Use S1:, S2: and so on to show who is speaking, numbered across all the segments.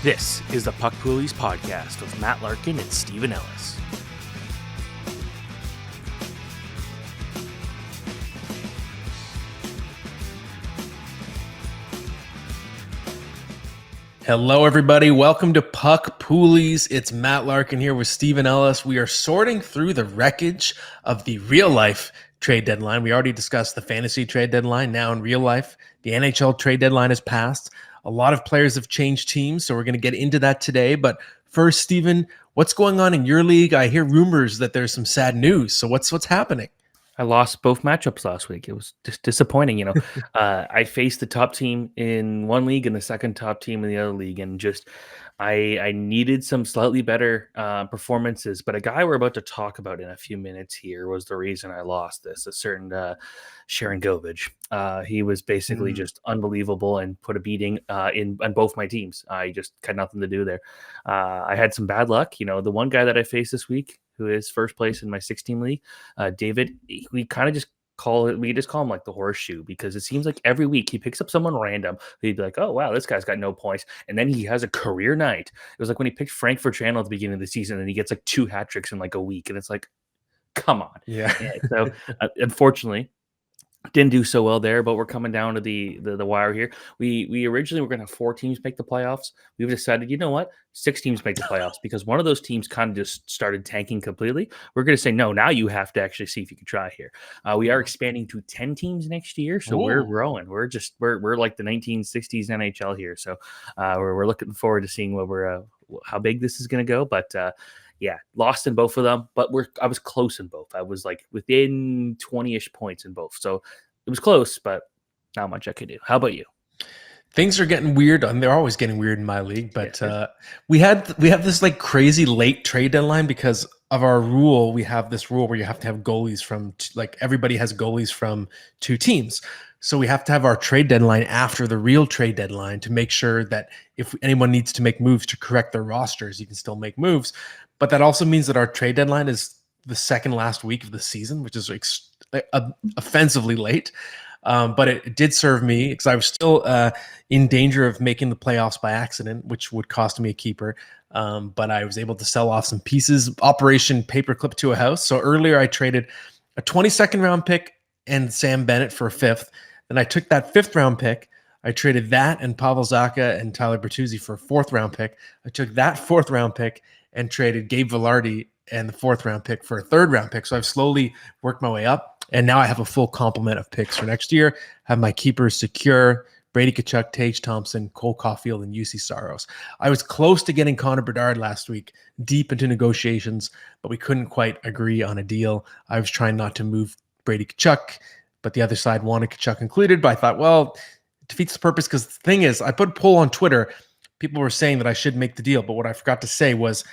S1: This is the Puck Poolies podcast with Matt Larkin and Stephen Ellis.
S2: Hello, everybody. Welcome to Puck Poolies. It's Matt Larkin here with Stephen Ellis. We are sorting through the wreckage of the real-life trade deadline. We already discussed the fantasy trade deadline. Now in real life, the NHL trade deadline has passed. A lot of players have changed teams, so we're going to get into that today. But first, Stephen, what's going on in your league? I hear rumors that there's some sad news. So what's happening?
S1: I lost both matchups last week. It was just disappointing. I faced the top team in one league and the second top team in the other league, and just I needed some slightly better performances. But a guy we're about to talk about in a few minutes here was the reason I lost this. A certain Sharon Govich. He was basically just unbelievable and put a beating on both my teams. I just had nothing to do there. I had some bad luck. The one guy that I faced this week, who is first place in my 16 league, David, we just call him like the horseshoe, because it seems like every week he picks up someone random. He'd be like, oh, wow, this guy's got no points. And then he has a career night. It was like when he picked Frank Channel at the beginning of the season and he gets like 2 hat tricks in like a week. And it's like, come on.
S2: Yeah.
S1: So unfortunately, didn't do so well there, but we're coming down to the wire here. We originally were going to have 4 teams make the playoffs. We've decided, 6 teams make the playoffs, because one of those teams kind of just started tanking completely. We're going to say, no, now you have to actually see if you can try here. We are expanding to 10 teams next year, so we're growing. We're like the 1960s NHL here. So we're looking forward to seeing how big this is going to go. But yeah, lost in both of them, but I was close in both. I was like within 20-ish points in both. So it was close, but not much I could do. How about you?
S2: Things are getting weird, and they're always getting weird in my league. But we have this like crazy late trade deadline because of our rule. We have this rule where you have to have goalies from everybody has goalies from 2 teams. So we have to have our trade deadline after the real trade deadline to make sure that if anyone needs to make moves to correct their rosters, you can still make moves. But that also means that our trade deadline is the second last week of the season, which is offensively late. But it did serve me because I was still in danger of making the playoffs by accident, which would cost me a keeper. But I was able to sell off some pieces, Operation Paperclip to a house. So earlier I traded a 22nd round pick and Sam Bennett for a 5th. Then I took that 5th round pick. I traded that and Pavel Zacha and Tyler Bertuzzi for a 4th round pick. I took that 4th round pick and traded Gabe Vilardi and the 4th round pick for a 3rd round pick. So I've slowly worked my way up, and now I have a full complement of picks for next year. Have my keepers secure: Brady Tkachuk, Tage Thompson, Cole Caulfield, and UC Saros. I was close to getting Connor Bedard last week, deep into negotiations, but we couldn't quite agree on a deal. I was trying not to move Brady Tkachuk, but the other side wanted Tkachuk included. But I thought, well, it defeats the purpose, because the thing is, I put a poll on Twitter. People were saying that I should make the deal, but what I forgot to say was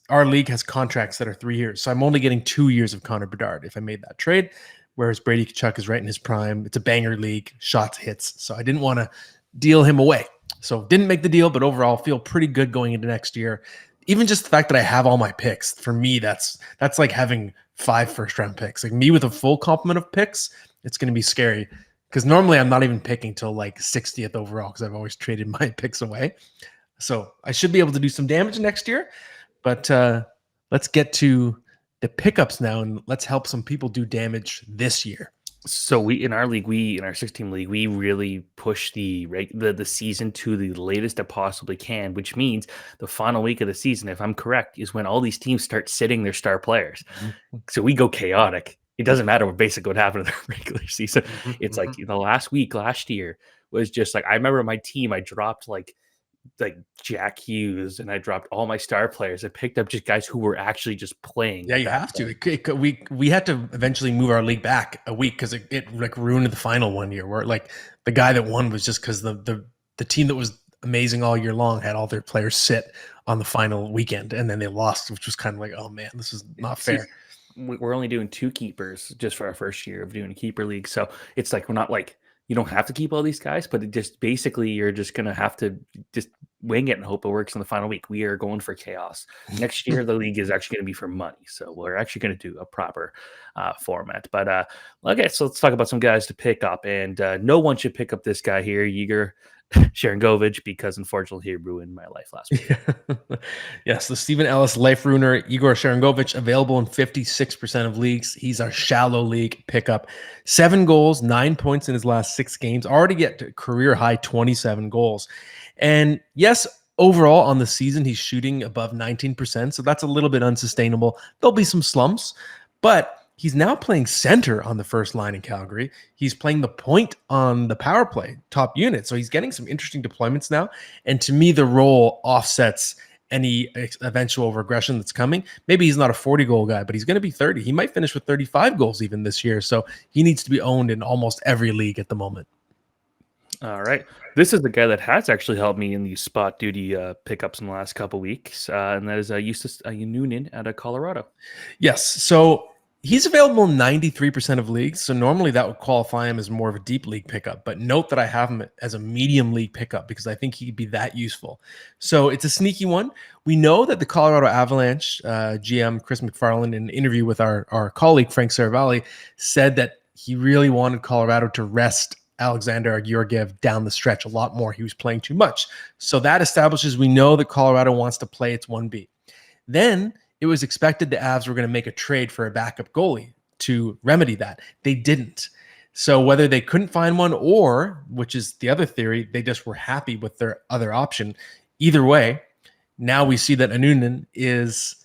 S2: our league has contracts that are 3 years. So I'm only getting 2 years of Connor Bedard if I made that trade, whereas Brady Tkachuk is right in his prime. It's a banger league, shots, hits. So I didn't want to deal him away. So didn't make the deal, but overall feel pretty good going into next year. Even just the fact that I have all my picks, for me, that's like having 5 first-round picks. Like me with a full complement of picks, it's going to be scary, because normally I'm not even picking till like 60th overall, because I've always traded my picks away. So I should be able to do some damage next year. But let's get to the pickups now, and let's help some people do damage this year.
S1: So in our 16 league, we really push the season to the latest it possibly can, which means the final week of the season, if I'm correct, is when all these teams start sitting their star players. So we go chaotic. It doesn't matter what happened in the regular season. It's like the last week last year was just like, I remember my team, I dropped like Jack Hughes, and I dropped all my star players. I picked up just guys who were actually just playing.
S2: Yeah, you have to. We had to eventually move our league back a week because it like ruined the final one year, where like the guy that won was just because the team that was amazing all year long had all their players sit on the final weekend, and then they lost, which was kind of like, oh man, this is not fair.
S1: We're only doing 2 keepers just for our first year of doing a keeper league, so it's like we're not like, you don't have to keep all these guys, but it just basically you're just going to have to just wing it and hope it works in the final week. We are going for chaos. Next year, the league is actually going to be for money. So we're actually going to do a proper format. But okay, so let's talk about some guys to pick up. And no one should pick up this guy here, Yeager. Sharangovich, because unfortunately he ruined my life last week.
S2: Yes, the Stephen Ellis life ruiner, Igor Sharangovich, available in 56% of leagues. He's a shallow league pickup. 7 goals, 9 points in his last 6 games, already get to career high 27 goals. And yes, overall on the season, he's shooting above 19%, so that's a little bit unsustainable. There'll be some slumps, but he's now playing center on the first line in Calgary. He's playing the point on the power play, top unit. So he's getting some interesting deployments now. And to me, the role offsets any eventual regression that's coming. Maybe he's not a 40-goal guy, but he's going to be 30. He might finish with 35 goals even this year. So he needs to be owned in almost every league at the moment.
S1: All right. This is the guy that has actually helped me in these spot duty pickups in the last couple weeks, and that is Justus Noonan out of Colorado.
S2: Yes. So he's available in 93% of leagues, so normally that would qualify him as more of a deep league pickup. But note that I have him as a medium league pickup because I think he could be that useful. So it's a sneaky one. We know that the Colorado Avalanche GM, Chris McFarland, in an interview with our colleague, Frank Saravalli, said that he really wanted Colorado to rest Alexander Georgiev down the stretch a lot more. He was playing too much. So that establishes we know that Colorado wants to play its 1B. Then it was expected the Avs were going to make a trade for a backup goalie to remedy that. They didn't. So whether they couldn't find one or, which is the other theory, they just were happy with their other option. Either way, now we see that Anunin is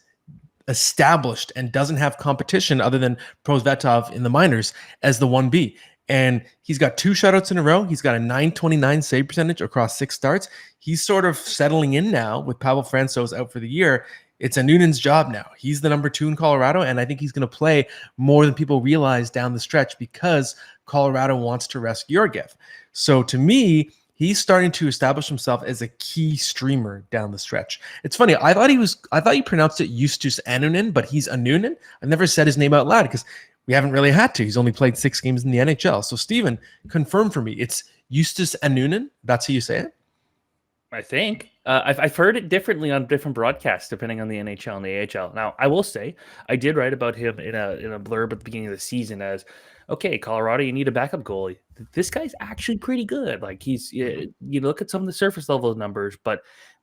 S2: established and doesn't have competition other than Prosvetov in the minors as the 1B. And he's got 2 shutouts in a row. He's got a .929 save percentage across 6 starts. He's sort of settling in now with Pavel Francouz out for the year. It's Anunen's job now. He's the number 2 in Colorado, and I think he's going to play more than people realize down the stretch because Colorado wants to rest Georgiev. So to me, he's starting to establish himself as a key streamer down the stretch. It's funny. I thought you pronounced it Justus Anunen, but he's Anunen. I've never said his name out loud because we haven't really had to. He's only played 6 games in the NHL. So Steven, confirm for me. It's Justus Anunen. That's how you say it?
S1: I think. I've heard it differently on different broadcasts, depending on the NHL and the AHL. Now, I will say, I did write about him in a blurb at the beginning of the season as, okay, Colorado, you need a backup goalie. This guy's actually pretty good. Like you look at some of the surface level numbers, but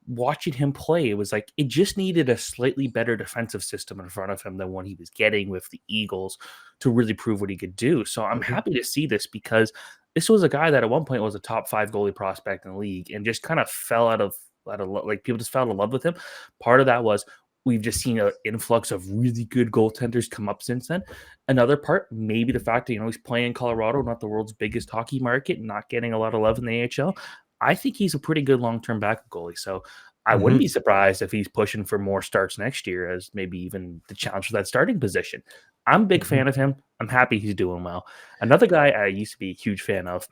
S1: watching him play, it was like it just needed a slightly better defensive system in front of him than what he was getting with the Eagles to really prove what he could do. So I'm happy to see this because this was a guy that at one point was a top 5 goalie prospect in the league and just kind of fell out of like people just fell in love with him. Part of that was we've just seen an influx of really good goaltenders come up since then. Another part, maybe the fact that he's playing in Colorado, not the world's biggest hockey market, not getting a lot of love in the AHL. I think he's a pretty good long-term backup goalie. So I wouldn't be surprised if he's pushing for more starts next year as maybe even the challenge for that starting position. I'm a big fan of him. I'm happy he's doing well. Another guy I used to be a huge fan of,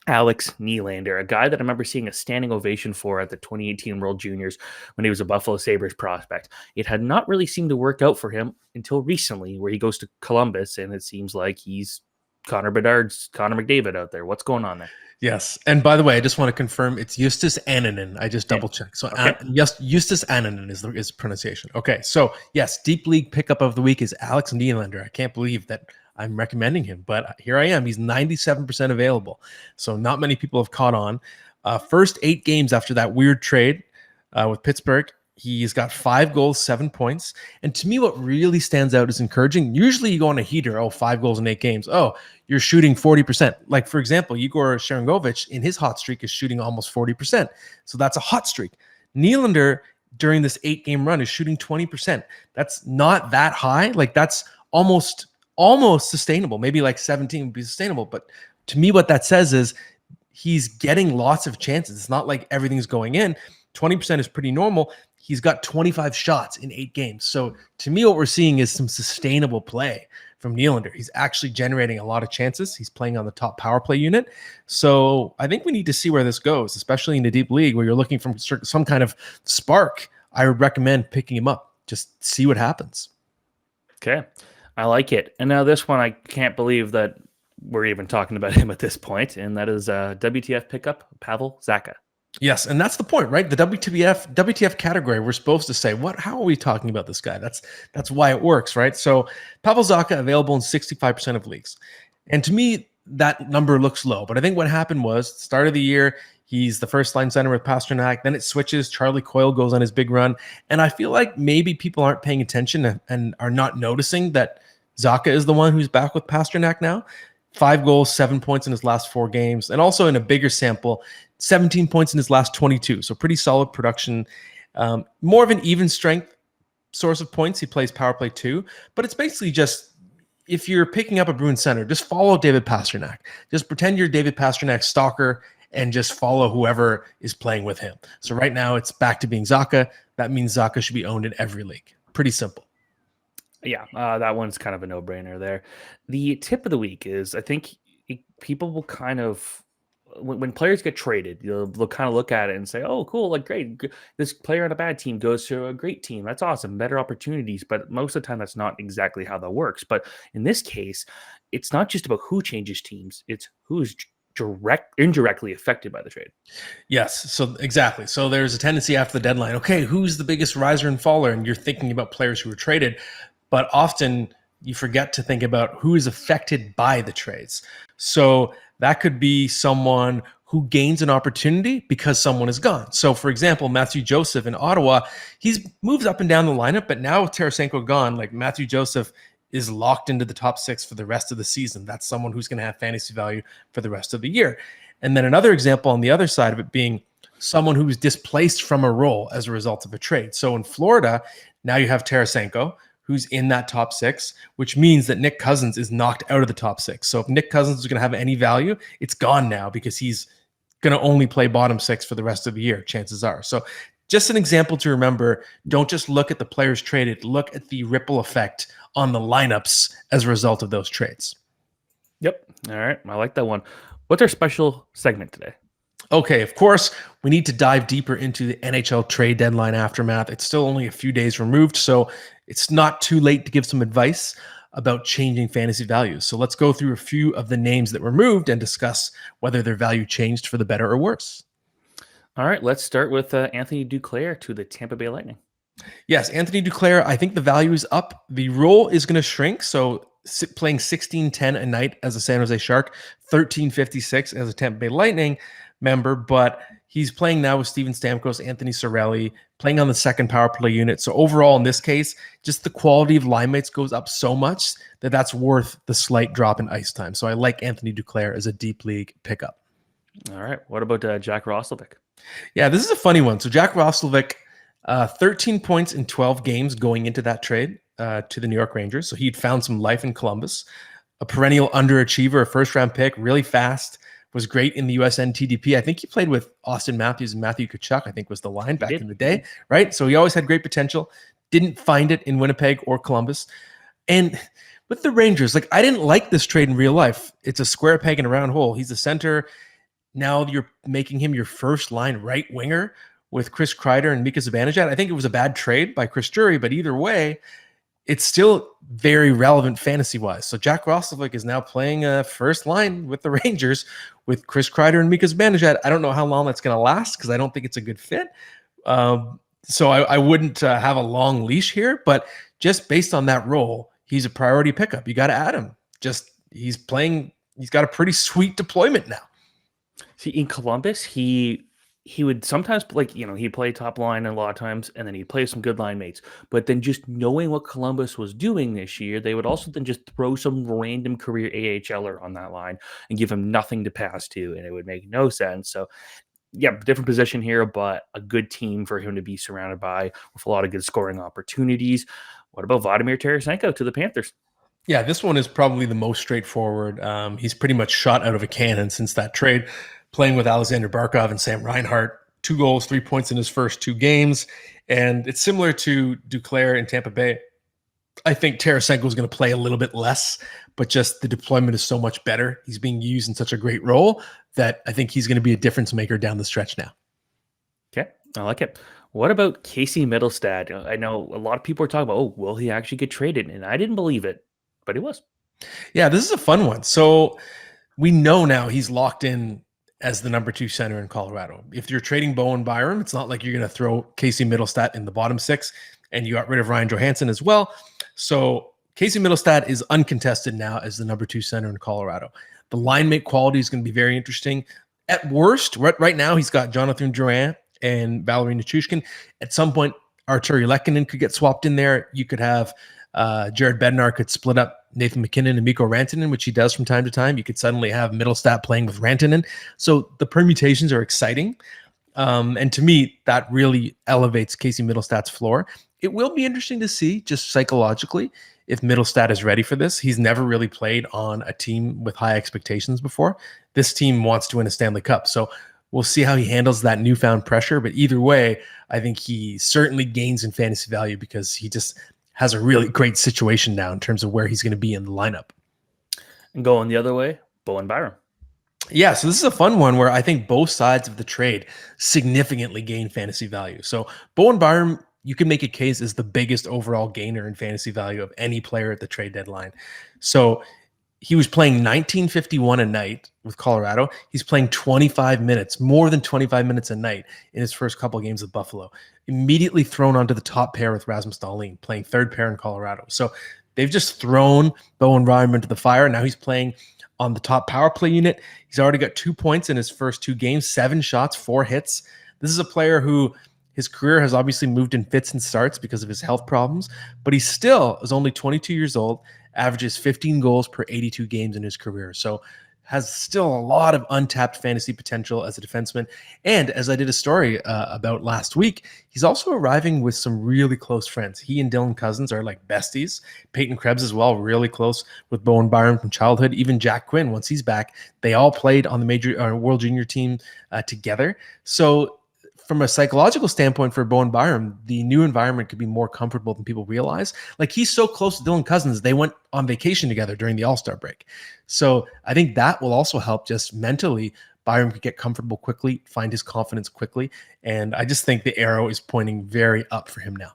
S1: Alex Nylander, a guy that I remember seeing a standing ovation for at the 2018 World Juniors when he was a Buffalo Sabres prospect. It had not really seemed to work out for him until recently, where he goes to Columbus, and it seems like he's Connor Bedard's Connor McDavid out there. What's going on there?
S2: Yes. And by the way, I just want to confirm it's Justus Annunen. I just double checked. So
S1: okay.
S2: Yes, Justus Annunen is the pronunciation. Okay. So yes, deep league pickup of the week is Alex Nylander. I can't believe that I'm recommending him, but here I am. He's 97% available. So not many people have caught on. First 8 games after that weird trade with Pittsburgh, he's got 5 goals, 7 points. And to me, what really stands out is encouraging. Usually you go on a heater, 5 goals in 8 games. Oh, you're shooting 40%. Like, for example, Igor Sharangovich in his hot streak is shooting almost 40%. So that's a hot streak. Nylander, during this 8-game run, is shooting 20%. That's not that high. Like, that's almost sustainable. Maybe like 17 would be sustainable. But to me, what that says is he's getting lots of chances. It's not like everything's going in. 20% is pretty normal. He's got 25 shots in 8 games. So to me, what we're seeing is some sustainable play from Nylander. He's actually generating a lot of chances. He's playing on the top power play unit. So I think we need to see where this goes, especially in the deep league where you're looking for some kind of spark. I would recommend picking him up. Just see what happens.
S1: Okay. I like it. And now this one, I can't believe that we're even talking about him at this point, and that is WTF pickup, Pavel Zacha.
S2: Yes, and that's the point, right? The WTF category, we're supposed to say, how are we talking about this guy? That's why it works, right? So Pavel Zacha available in 65% of leagues. And to me, that number looks low. But I think what happened was, start of the year, He's the first line center with Pasternak. Then it switches. Charlie Coyle goes on his big run. And I feel like maybe people aren't paying attention and are not noticing that Zacha is the one who's back with Pasternak now. 5 goals, 7 points in his last 4 games. And also in a bigger sample, 17 points in his last 22. So pretty solid production. More of an even strength source of points. He plays power play too. But it's basically just, if you're picking up a Bruins center, just follow David Pasternak. Just pretend you're David Pasternak's stalker and just follow whoever is playing with him. So right now it's back to being Zacha. That means Zacha should be owned in every league. Pretty simple.
S1: Yeah, that one's kind of a no-brainer there. The tip of the week is, I think people will kind of, when players get traded, they'll kind of look at it and say, oh, cool, like great. This player on a bad team goes to a great team. That's awesome. Better opportunities. But most of the time, that's not exactly how that works. But in this case, it's not just about who changes teams. It's who's indirectly affected by the trade.
S2: Yes, so exactly. So there's a tendency after the deadline, okay, who's the biggest riser and faller? And you're thinking about players who were traded, but often you forget to think about who is affected by the trades. So that could be someone who gains an opportunity because someone is gone. So for example, Matthew Joseph in Ottawa, he's moved up and down the lineup, but now with Tarasenko gone, like Matthew Joseph is locked into the top 6 for the rest of the season. That's someone who's going to have fantasy value for the rest of the year. And then another example on the other side of it being someone who's displaced from a role as a result of a trade. So in Florida, now you have Tarasenko, who's in that top 6, which means that Nick Cousins is knocked out of the top 6. So if Nick Cousins is going to have any value, it's gone now because he's going to only play bottom 6 for the rest of the year, chances are. So just an example to remember, don't just look at the players traded, look at the ripple effect on the lineups as a result of those trades.
S1: Yep. All right. I like that one. What's our special segment today?
S2: Okay, of course, we need to dive deeper into the NHL trade deadline aftermath. It's still only a few days removed, so it's not too late to give some advice about changing fantasy values. So let's go through a few of the names that were moved and discuss whether their value changed for the better or worse.
S1: All right, let's start with Anthony Duclair to the Tampa Bay Lightning.
S2: Yes, Anthony Duclair, I think the value is up. The role is going to shrink, so playing 16.10 a night as a San Jose Shark, 13.56 as a Tampa Bay Lightning member, but he's playing now with Steven Stamkos, Anthony Cirelli, playing on the second power play unit. So overall, in this case, just the quality of line mates goes up so much that that's worth the slight drop in ice time. So I like Anthony Duclair as a deep league pickup.
S1: All right. What about Jack Roslovic?
S2: Yeah, this is a funny one. So Jack Roslovic, 13 points in 12 games going into that trade to the New York Rangers. So he'd found some life in Columbus, a perennial underachiever, a first-round pick, really fast, was great in the USN TDP. I think he played with Austin Matthews and Matthew Tkachuk, I think was the line back in the day, right? So he always had great potential. Didn't find it in Winnipeg or Columbus. And with the Rangers, like I didn't like this trade in real life. It's a square peg in a round hole. He's a center. Now you're making him your first line right winger with Chris Kreider and Mika Zibanejad. I think it was a bad trade by Chris Drury, but either way, it's still very relevant fantasy-wise. So Jack Roslovic is now playing a first line with the Rangers with Chris Kreider and Mika Zibanejad. I don't know how long that's going to last because I don't think it's a good fit. So I wouldn't have a long leash here, but just based on that role, he's a priority pickup. You got to add him. He's got a pretty sweet deployment now.
S1: See, in Columbus, he would sometimes he'd play top line a lot of times, and then he'd play some good line mates. But then just knowing what Columbus was doing this year, they would also then just throw some random career AHLer on that line and give him nothing to pass to, and it would make no sense. So yeah, different position here, but a good team for him to be surrounded by with a lot of good scoring opportunities. What about Vladimir Tarasenko to the Panthers?
S2: Yeah, this one is probably the most straightforward. He's pretty much shot out of a cannon since that trade, playing with Alexander Barkov and Sam Reinhart. 2 goals, 3 points in his first 2 games. And it's similar to Duclair in Tampa Bay. I think Tarasenko is going to play a little bit less, but just the deployment is so much better. He's being used in such a great role that I think he's going to be a difference maker down the stretch now.
S1: Okay, I like it. What about Casey Middlestad? I know a lot of people are talking about, oh, will he actually get traded? And I didn't believe it, but he was.
S2: Yeah, this is a fun one. So we know now he's locked in as the number 2 center in Colorado. If you're trading Bowen Byrum, it's not like you're going to throw Casey Middlestad in the bottom 6, and you got rid of Ryan Johansson as well. So Casey Middlestad is uncontested now as the number 2 center in Colorado. The line mate quality is going to be very interesting. At worst, right now he's got Jonathan Drouin and Valerie Nichushkin. At some point, Arturi Lekkinen could get swapped in there. You could have Jared Bednar could split up Nathan McKinnon and Mikko Rantanen, which he does from time to time. You could suddenly have Middlestat playing with Rantanen. So the permutations are exciting. And to me, that really elevates Casey Middlestat's floor. It will be interesting to see, just psychologically, if Middlestat is ready for this. He's never really played on a team with high expectations before. This team wants to win a Stanley Cup. So we'll see how he handles that newfound pressure. But either way, I think he certainly gains in fantasy value because he just has a really great situation now in terms of where he's going to be in the lineup.
S1: And going the other way, Bowen Byrum.
S2: Yeah, so this is a fun one where I think both sides of the trade significantly gain fantasy value. So Bowen Byrum, you can make a case, is the biggest overall gainer in fantasy value of any player at the trade deadline. So he was playing 1951 a night with Colorado. He's playing 25 minutes, more than 25 minutes a night in his first couple of games with Buffalo. Immediately thrown onto the top pair with Rasmus Dahlin, playing third pair in Colorado. So they've just thrown Bowen Byrum into the fire. Now he's playing on the top power play unit. He's already got 2 points in his first 2 games, 7 shots, 4 hits. This is a player who his career has obviously moved in fits and starts because of his health problems, but he still is only 22 years old, averages 15 goals per 82 games in his career. So has still a lot of untapped fantasy potential as a defenseman. And as I did a story about last week, he's also arriving with some really close friends. He and Dylan Cousins are like besties. Peyton Krebs as well, really close with Bowen Byrum from childhood. Even Jack Quinn, once he's back, they all played on the major World Junior team together. So from a psychological standpoint for Bowen Byrum, the new environment could be more comfortable than people realize. Like, he's so close to Dylan Cousins, they went on vacation together during the All-Star break. So I think that will also help just mentally. Byrum could get comfortable quickly, find his confidence quickly. And I just think the arrow is pointing very up for him now.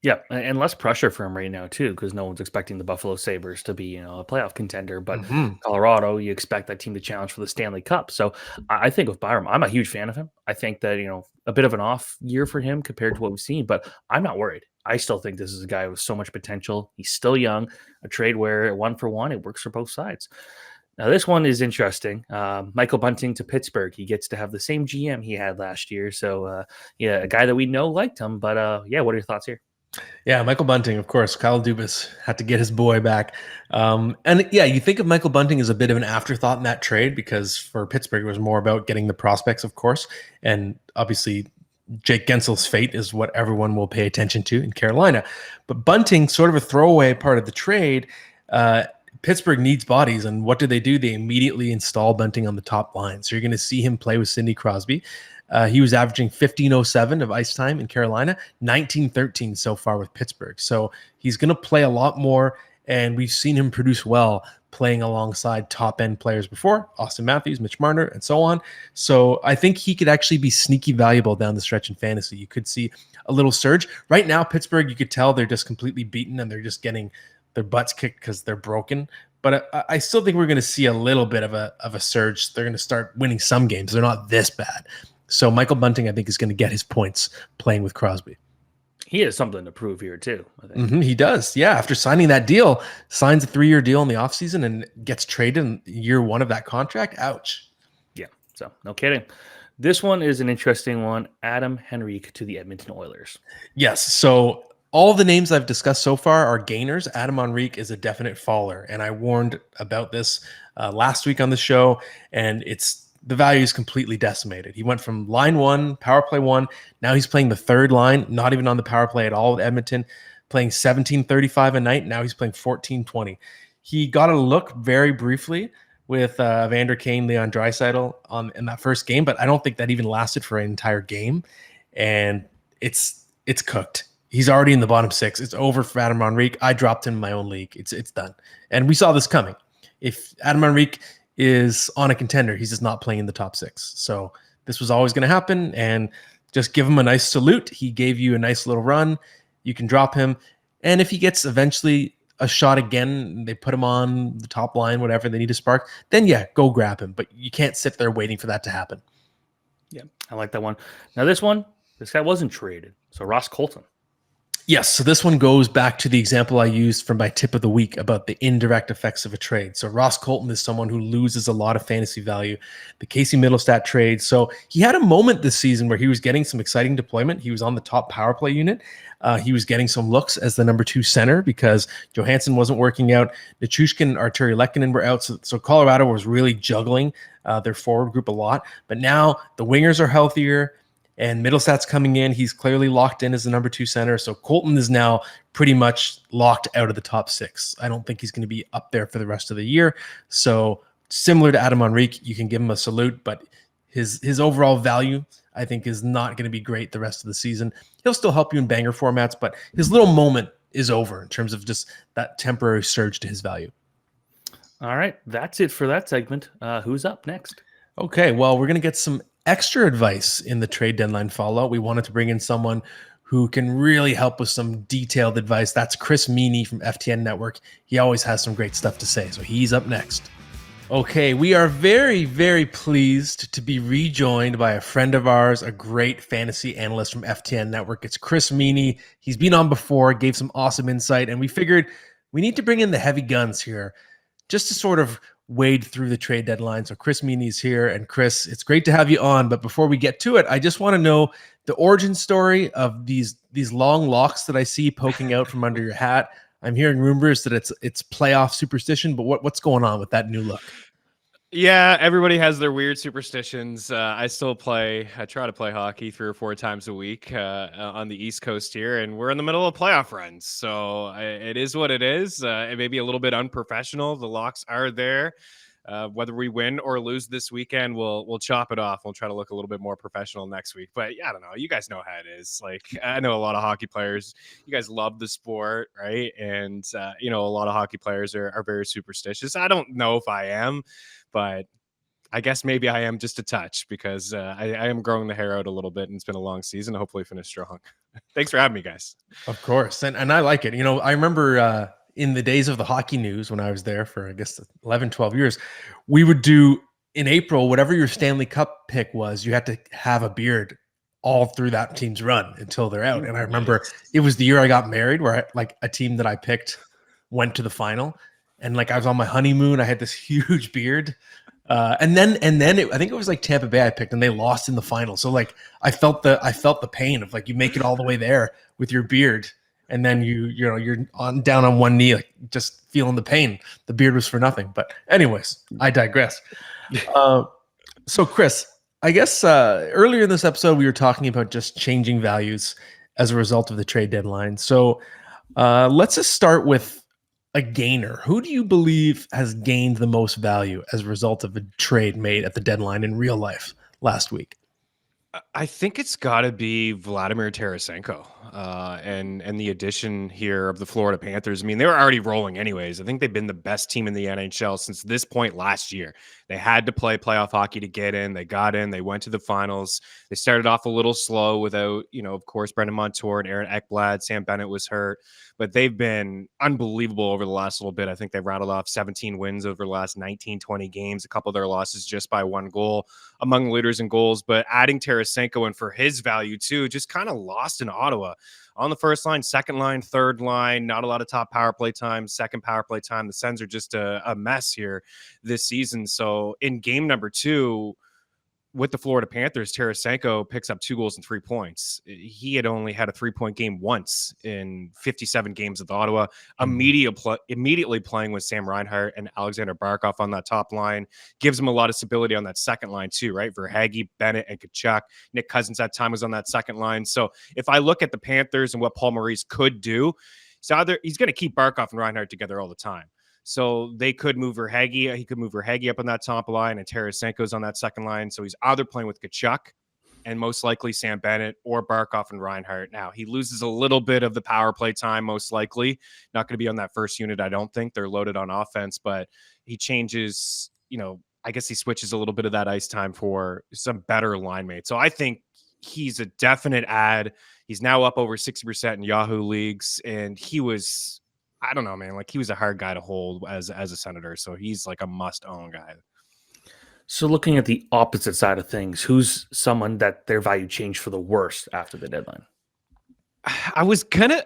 S1: Yeah, and less pressure for him right now too, because no one's expecting the Buffalo Sabres to be, a playoff contender. But Colorado, you expect that team to challenge for the Stanley Cup. So I think with Byrum, I'm a huge fan of him. I think that a bit of an off year for him compared to what we've seen, but I'm not worried. I still think this is a guy with so much potential. He's still young. A trade where 1-for-1, it works for both sides. Now, this one is interesting. Michael Bunting to Pittsburgh. He gets to have the same GM he had last year. So, yeah, a guy that we know liked him. But, yeah, what are your thoughts here?
S2: Yeah, Michael Bunting, of course. Kyle Dubas had to get his boy back. And yeah, you think of Michael Bunting as a bit of an afterthought in that trade because for Pittsburgh, it was more about getting the prospects, of course. And obviously, Jake Gensel's fate is what everyone will pay attention to in Carolina. But Bunting, sort of a throwaway part of the trade, Pittsburgh needs bodies. And what do? They immediately install Bunting on the top line. So you're going to see him play with Sidney Crosby. He was averaging 15:07 of ice time in Carolina, 19:13 so far with Pittsburgh. So he's going to play a lot more, and we've seen him produce well playing alongside top-end players before, Austin Matthews, Mitch Marner, and so on. So I think he could actually be sneaky valuable down the stretch in fantasy. You could see a little surge. Right now, Pittsburgh, you could tell they're just completely beaten, and they're just getting their butts kicked because they're broken. But I still think we're going to see a little bit of a surge. They're going to start winning some games. They're not this bad. So Michael Bunting, I think, is going to get his points playing with Crosby.
S1: He has something to prove here, too, I think.
S2: He does. Yeah, after signing that deal, signs a 3-year deal in the offseason and gets traded in year 1 of that contract. Ouch.
S1: Yeah, so no kidding. This one is an interesting one. Adam Henrique to the Edmonton Oilers.
S2: Yes, so all the names I've discussed so far are gainers. Adam Henrique is a definite faller, and I warned about this last week on the show, and the value is completely decimated. He went from line 1, power play 1. Now he's playing the third line, not even on the power play at all with Edmonton, playing 17:35 a night. Now he's playing 14:20. He got a look very briefly with Vander Kane, Leon Draisaitl in that first game, but I don't think that even lasted for an entire game. And it's cooked. He's already in the bottom 6. It's over for Adam Henrique. I dropped him in my own league. It's done. And we saw this coming. If Adam Henrique is on a contender, he's just not playing in the top 6. So this was always going to happen, and just give him a nice salute. He gave you a nice little run. You can drop him. And if he gets eventually a shot again, they put him on the top line, whatever, they need a spark, then yeah, go grab him. But you can't sit there waiting for that to happen.
S1: Yeah, I like that one. Now this guy wasn't traded. So Ross Colton.
S2: Yes, so this one goes back to the example I used for my tip of the week about the indirect effects of a trade. So Ross Colton is someone who loses a lot of fantasy value. The Casey Middlestat trade. So he had a moment this season where he was getting some exciting deployment. He was on the top power play unit. He was getting some looks as the number 2 center because Johansson wasn't working out. Nichushkin and Arturi Lekkinen were out. So Colorado was really juggling their forward group a lot. But now the wingers are healthier. And Middlestat's coming in. He's clearly locked in as the number 2 center. So Colton is now pretty much locked out of the top 6. I don't think he's going to be up there for the rest of the year. So similar to Adam Henrique, you can give him a salute, but his overall value, I think, is not going to be great the rest of the season. He'll still help you in banger formats, but his little moment is over in terms of just that temporary surge to his value.
S1: All right, that's it for that segment. Who's up next?
S2: Okay, well, we're going to get some extra advice in the trade deadline Fallout. We wanted to bring in someone who can really help with some detailed advice. That's Chris Meaney from FTN Network. He always has some great stuff to say, so he's up next. Okay, we are very, very pleased to be rejoined by a friend of ours, a great fantasy analyst from FTN Network. It's Chris Meaney. He's been on before, gave some awesome insight, and we figured we need to bring in the heavy guns here just to sort of wade through the trade deadline. So Chris Meaney's here. And Chris, it's great to have you on. But before we get to it, I just want to know the origin story of these long locks that I see poking out from under your hat. I'm hearing rumors that it's playoff superstition, but what's going on with that new look?
S3: Yeah, everybody has their weird superstitions. I try to play hockey 3 or 4 times a week on the East Coast here, and we're in the middle of playoff runs. So it is what it is. It may be a little bit unprofessional. The locks are there. Whether we win or lose this weekend, we'll chop it off. We'll try to look a little bit more professional next week. But yeah, I don't know. You guys know how it is. Like, I know a lot of hockey players. You guys love the sport, right? And a lot of hockey players are very superstitious. I don't know if I am, but I guess maybe I am just a touch because I am growing the hair out a little bit, and it's been a long season. Hopefully finish strong. Thanks for having me, guys.
S2: Of course. And I like it. I remember in the days of the hockey news when I was there for, I guess, 11, 12 years, we would do in April, whatever your Stanley Cup pick was, you had to have a beard all through that team's run until they're out. And I remember it was the year I got married where a team that I picked went to the final. And I was on my honeymoon. I had this huge beard. And then I think it was Tampa Bay I picked, and they lost in the final. So I felt the pain of you make it all the way there with your beard, and then you're down on one knee, just feeling the pain. The beard was for nothing. But anyways, I digress. So Chris, I guess earlier in this episode we were talking about just changing values as a result of the trade deadline. So let's just start with a gainer. Who do you believe has gained the most value as a result of a trade made at the deadline in real life last week?
S3: I think it's got to be Vladimir Tarasenko and the addition here of the Florida Panthers. I mean, they were already rolling anyways. I think they've been the best team in the NHL since this point last year. They had to play playoff hockey to get in. They got in. They went to the finals. They started off a little slow without, of course, Brendan Montour and Aaron Ekblad. Sam Bennett was hurt. But they've been unbelievable over the last little bit. I think they've rattled off 17 wins over the last 19, 20 games. A couple of their losses just by 1 goal, among leaders in goals. But adding Tarasenko and for his value too, just kind of lost in Ottawa. On the first line, second line, third line, not a lot of top power play time, second power play time. The Sens are just a mess here this season. So in game number 2, with the Florida Panthers, Tarasenko picks up 2 goals and 3 points. He had only had a 3-point game once in 57 games with Ottawa. Immediately playing with Sam Reinhart and Alexander Barkov on that top line gives him a lot of stability on that second line too, right? Verhaeghe, Bennett, and Tkachuk. Nick Cousins at time was on that second line. So if I look at the Panthers and what Paul Maurice could do, he's going to keep Barkov and Reinhart together all the time. So they could move Verhaeghe. He could move Verhaeghe up on that top line, and Tarasenko's on that second line. So he's either playing with Tkachuk and most likely Sam Bennett or Barkov and Reinhart. Now, he loses a little bit of the power play time, most likely. Not going to be on that first unit, I don't think. They're loaded on offense, but he changes, I guess he switches a little bit of that ice time for some better line mates. So I think he's a definite add. He's now up over 60% in Yahoo leagues, and he was... I don't know, man. He was a hard guy to hold as a Senator, so he's a must-own guy.
S1: So looking at the opposite side of things, who's someone that their value changed for the worst after the deadline?
S3: I was gonna,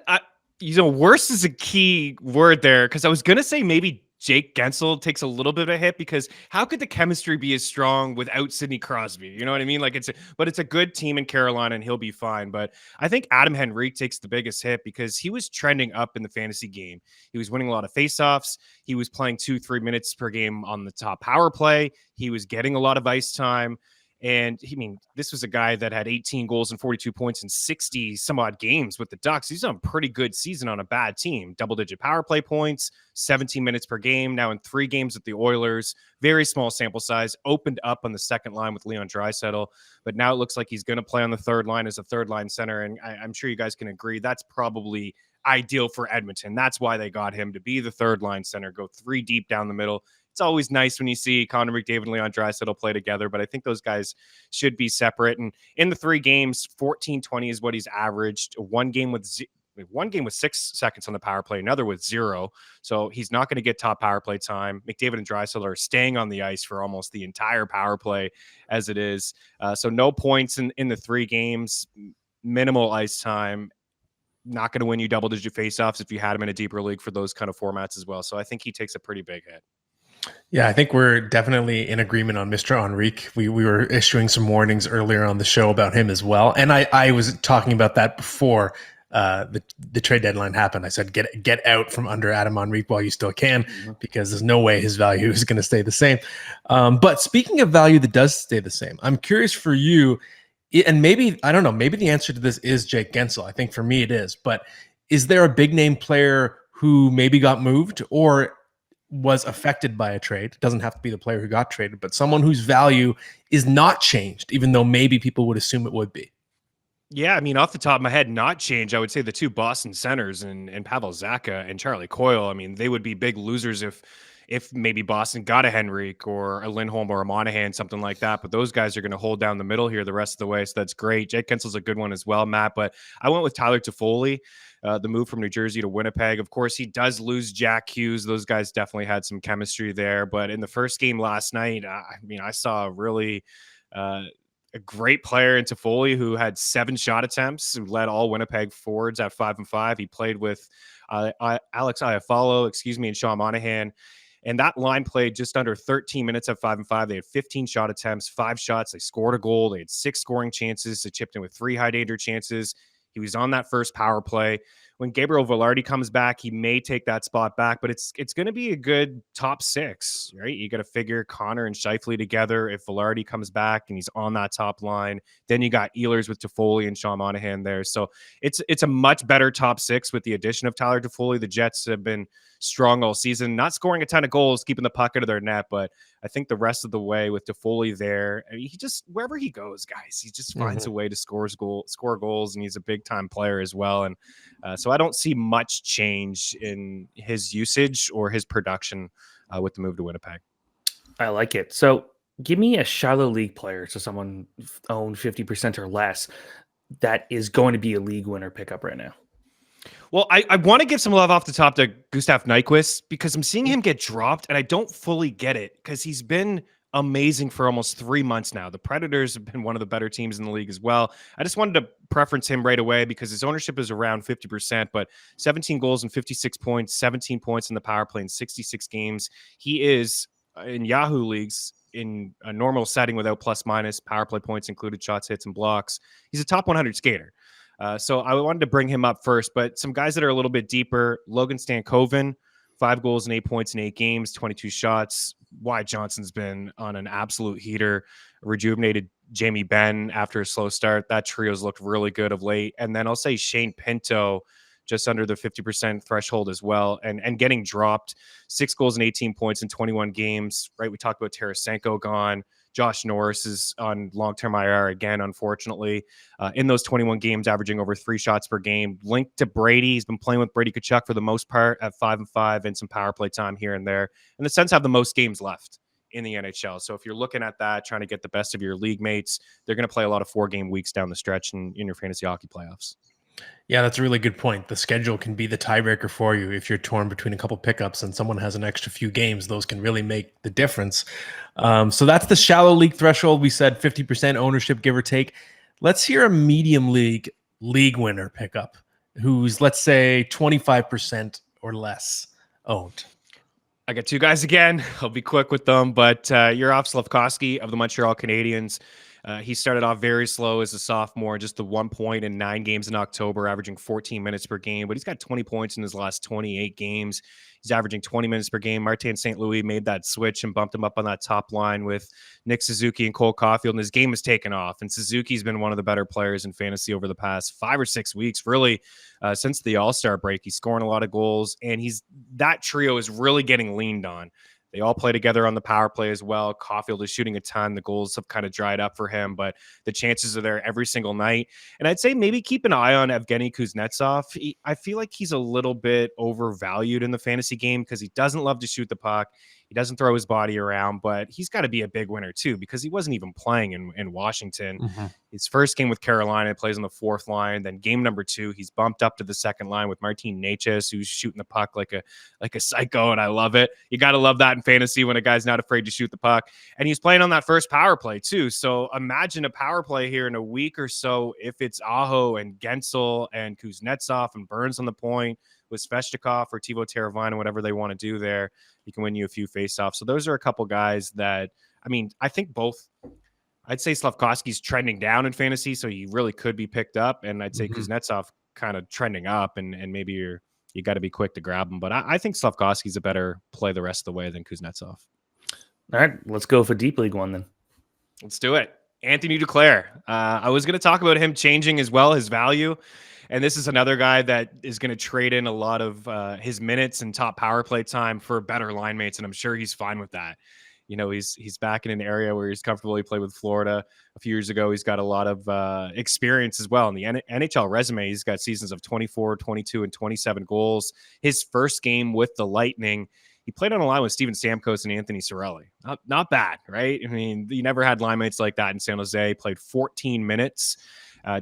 S3: worst is a key word there because I was gonna say maybe Jake Gensel takes a little bit of a hit because how could the chemistry be as strong without Sidney Crosby? You know what I mean? Like but it's a good team in Carolina and he'll be fine. But I think Adam Henrique takes the biggest hit because he was trending up in the fantasy game. He was winning a lot of faceoffs. He was playing 2-3 minutes per game on the top power play. He was getting a lot of ice time. And this was a guy that had 18 goals and 42 points in 60 some odd games with the Ducks. He's on a pretty good season on a bad team. Double-digit power play points, 17 minutes per game. Now in 3 games with the Oilers, very small sample size. Opened up on the second line with Leon Draisaitl, but now it looks like he's going to play on the third line as a third line center. And I'm sure you guys can agree that's probably ideal for Edmonton. That's why they got him to be the third line center, go 3 deep down the middle. It's always nice when you see Connor McDavid and Leon Draisaitl play together, but I think those guys should be separate. And in the 3 games, 14-20 is what he's averaged. One game with 6 seconds on the power play, another with 0. So he's not going to get top power play time. McDavid and Draisaitl are staying on the ice for almost the entire power play as it is. So no points in the 3 games, minimal ice time. Not going to win you double-digit faceoffs if you had him in a deeper league for those kind of formats as well. So I think he takes a pretty big hit.
S2: Yeah, I think we're definitely in agreement on Mr. Henrique. We were issuing some warnings earlier on the show about him as well. And I was talking about that before the trade deadline happened. I said, get out from under Adam Henrique while you still can, because there's no way his value is going to stay the same. But speaking of value that does stay the same, I'm curious for you, and maybe, I don't know, maybe the answer to this is Jake Gensel. I think for me it is. But is there a big name player who maybe got moved or was affected by a trade? It doesn't have to be the player who got traded, but someone whose value is not changed, even though maybe people would assume it would be.
S3: Yeah, off the top of my head, not change. I would say the 2 Boston centers and Pavel Zacha and Charlie Coyle. They would be big losers if maybe Boston got a Henrique or a Lindholm or a Monahan, something like that. But those guys are going to hold down the middle here the rest of the way, so that's great. Jake Gensel's a good one as well, Matt. But I went with Tyler Toffoli. The move from New Jersey to Winnipeg. Of course, he does lose Jack Hughes. Those guys definitely had some chemistry there. But in the first game last night, I saw really a great player in Toffoli who had 7 shot attempts, who led all Winnipeg forwards at 5-5. He played with Alex Iafallo, and Sean Monahan. And that line played just under 13 minutes at 5-5. They had 15 shot attempts, 5 shots. They scored a goal. They had 6 scoring chances. They chipped in with 3 high danger chances. He was on that first power play. When Gabriel Velarde comes back, he may take that spot back, but it's going to be a good top 6, right? You got to figure Connor and Scheifele together. If Velarde comes back and he's on that top line, then you got Ehlers with Toffoli and Sean Monahan there. So it's a much better top 6 with the addition of Tyler Toffoli. The Jets have been strong all season, not scoring a ton of goals, keeping the puck out of their net, but I think the rest of the way with Toffoli there, he just, wherever he goes, guys, he just finds a way to score goals, and he's a big time player as well. And so I don't see much change in his usage or his production with the move to Winnipeg.
S1: I like it. So give me a shallow league player, so someone owned 50% or less, that is going to be a league winner pickup right now.
S3: Well, I want to give some love off the top to Gustav Nyquist because I'm seeing him get dropped, and I don't fully get it because he's been amazing for almost 3 months now. The Predators have been one of the better teams in the league as well. I just wanted to preference him right away because his ownership is around 50%, but 17 goals and 56 points, 17 points in the power play in 66 games. He is, in Yahoo leagues, in a normal setting without plus minus, power play points included, shots, hits, and blocks, he's a top 100 skater. So I wanted to bring him up first, but some guys that are a little bit deeper, Logan Stankoven, 5 goals and 8 points in 8 games, 22 shots. Wyatt Johnson's been on an absolute heater. Rejuvenated Jamie Benn after a slow start. That trio's looked really good of late. And then I'll say Shane Pinto, just under the 50% threshold as well, and getting dropped. 6 goals and 18 points in 21 games, right? We talked about Tarasenko gone. Josh Norris is on long-term IR again, unfortunately. In those 21 games, averaging over 3 shots per game. Linked to Brady. He's been playing with Brady Tkachuk for the most part at 5-5 and some power play time here and there. And the Sens have the most games left in the NHL. So if you're looking at that, trying to get the best of your league mates, they're going to play a lot of 4-game weeks down the stretch in your fantasy hockey playoffs.
S2: Yeah, that's a really good point. The schedule can be the tiebreaker for you. If you're torn between a couple pickups and someone has an extra few games, those can really make the difference. So that's the shallow league threshold. We said 50% ownership, give or take. Let's hear a medium league winner pickup. who's, let's say, 25% or less owned?
S3: I got two guys again. I'll be quick with them, but you're off Slavkovsky of the Montreal Canadiens. He started off very slow as a sophomore, just the 1 point in 9 games in October, averaging 14 minutes per game, but he's got 20 points in his last 28 games. He's averaging 20 minutes per game. Martin St. Louis made that switch and bumped him up on that top line with Nick Suzuki and Cole Caulfield, and his game has taken off. And Suzuki's been one of the better players in fantasy over the past 5 or 6 weeks, really, since the All-Star break. He's scoring a lot of goals, and that trio is really getting leaned on. They all play together on the power play as well. Caulfield is shooting a ton. The goals have kind of dried up for him, but the chances are there every single night. And I'd say maybe keep an eye on Evgeny Kuznetsov. I feel like he's a little bit overvalued in the fantasy game because he doesn't love to shoot the puck. He doesn't throw his body around, but he's got to be a big winner too because he wasn't even playing in Washington. Mm-hmm. His first game with Carolina, plays on the 4th line. Then game number 2, he's bumped up to the 2nd line with Martin Necas, who's shooting the puck like a psycho, and I love it. You got to love that in fantasy when a guy's not afraid to shoot the puck. And he's playing on that first power play too. So imagine a power play here in a week or so if it's Aho and Gensel and Kuznetsov and Burns on the point with Svechnikov or Teuvo Teravainen, whatever they want to do there. He can win you a few faceoffs. So those are a couple guys that, I mean, I think both. I'd say Slavkovsky's trending down in fantasy, so he really could be picked up. And I'd say Kuznetsov kind of trending up, and maybe you got to be quick to grab him. But I think Slavkovsky's a better play the rest of the way than Kuznetsov.
S1: All right, let's go for Deep League one then.
S3: Let's do it. Anthony Duclair. I was going to talk about him changing as well, his value. And this is another guy that is going to trade in a lot of his minutes and top power play time for better line mates, and I'm sure he's fine with that. You know, he's back in an area where he's comfortable. He played with Florida a few years ago. He's got a lot of experience as well. In the NHL resume, he's got seasons of 24, 22, and 27 goals. His first game with the Lightning, he played on a line with Steven Stamkos and Anthony Cirelli. Not bad, right? I mean, you never had line mates like that in San Jose. Played 14 minutes.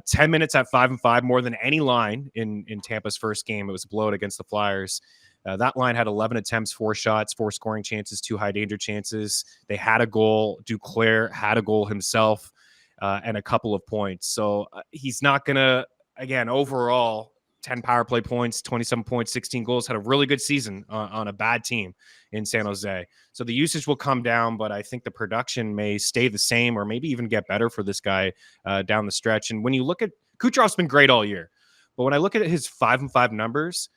S3: 10 minutes at 5-5, more than any line in Tampa's first game. It was a blowout against the Flyers. That line had 11 attempts, 4 shots, 4 scoring chances, 2 high danger chances. They had a goal. Duclair had a goal himself and a couple of points. So he's not going to, again, overall, 10 power play points, 27 points, 16 goals, had a really good season on a bad team in San Jose. So the usage will come down, but I think the production may stay the same or maybe even get better for this guy down the stretch. And when you look at Kucherov's been great all year, but when I look at his 5-5 numbers,